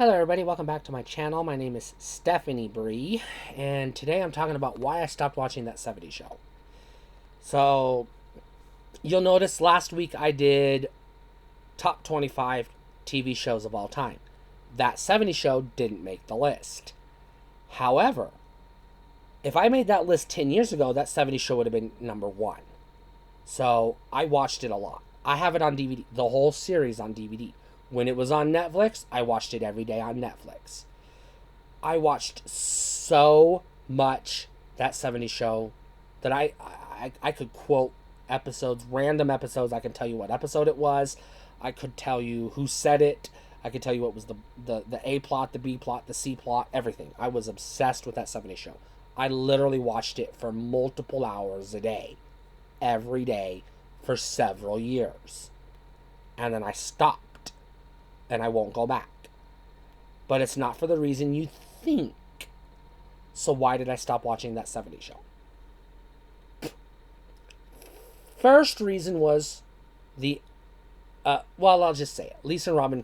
Hello everybody, welcome back to my channel. My name is Stephanie Bree, and today I'm talking about why I stopped watching That 70s Show. So, you'll notice last week I did top 25 TV shows of all time. That 70s Show didn't make the list. However, if I made that list 10 years ago, That 70s Show would have been number one. So, I watched it a lot. I have it on DVD, the whole series on DVD. When it was on Netflix, I watched it every day on Netflix. I watched so much That 70s Show that I could quote episodes, random episodes. I can tell you what episode it was. I could tell you who said it. I could tell you what was the A plot, the B plot, the C plot, everything. I was obsessed with That 70s Show. I literally watched it for multiple hours a day, every day, for several years. And then I stopped. And I won't go back. But it's not for the reason you think. So why did I stop watching That 70s Show? First reason was I'll just say it. Lisa Robin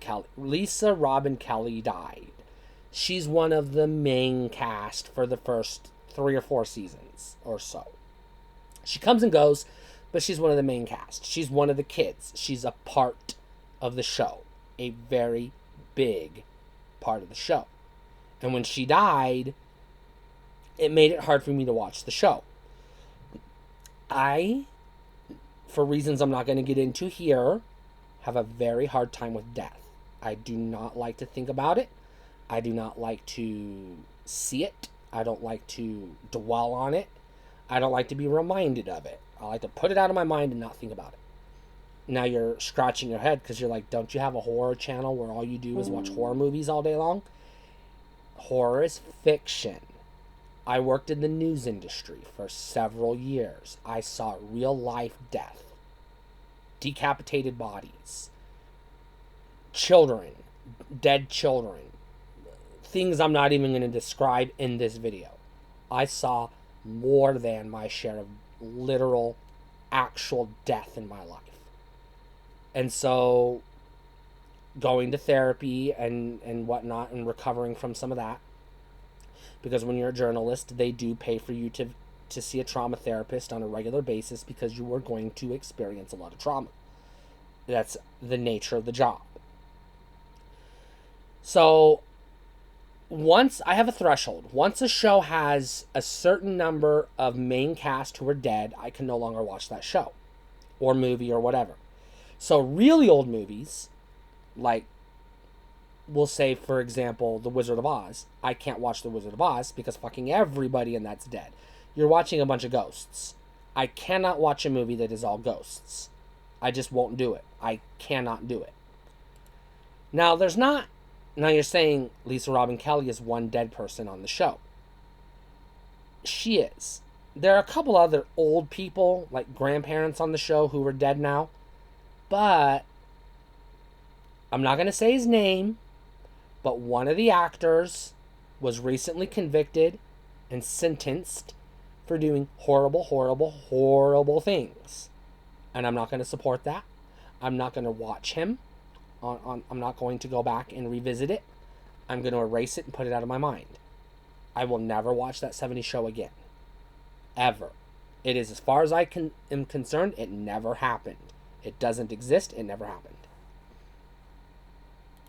Kelly died. She's one of the main cast for the first 3 or 4 seasons or so. She comes and goes, but she's one of the main cast. She's one of the kids. She's a part of the show. A very big part of the show. And when she died, it made it hard for me to watch the show. I, for reasons I'm not going to get into here, have a very hard time with death. I do not like to think about it. I do not like to see it. I don't like to dwell on it. I don't like to be reminded of it. I like to put it out of my mind and not think about it. Now you're scratching your head because you're like, don't you have a horror channel where all you do is watch horror movies all day long? Horror is fiction. I worked in the news industry for several years. I saw real life death, decapitated bodies, children, dead children, things I'm not even going to describe in this video. I saw more than my share of literal, actual death in my life. And so going to therapy and whatnot and recovering from some of that, because when you're a journalist, they do pay for you to see a trauma therapist on a regular basis because you are going to experience a lot of trauma. That's the nature of the job. So once I have a threshold, once a show has a certain number of main cast who are dead, I can no longer watch that show or movie or whatever. So really old movies, like, we'll say, for example, The Wizard of Oz. I can't watch The Wizard of Oz because fucking everybody in that's dead. You're watching a bunch of ghosts. I cannot watch a movie that is all ghosts. I just won't do it. I cannot do it. Now, you're saying Lisa Robin Kelly is one dead person on the show. She is. There are a couple other old people, like grandparents on the show, who are dead now. But I'm not going to say his name, but one of the actors was recently convicted and sentenced for doing horrible, horrible, horrible things. And I'm not going to support that. I'm not going to watch him. I'm not going to go back and revisit it. I'm going to erase it and put it out of my mind. I will never watch That 70s Show again. Ever. It is, as far as I am concerned, it never happened. It doesn't exist. It never happened.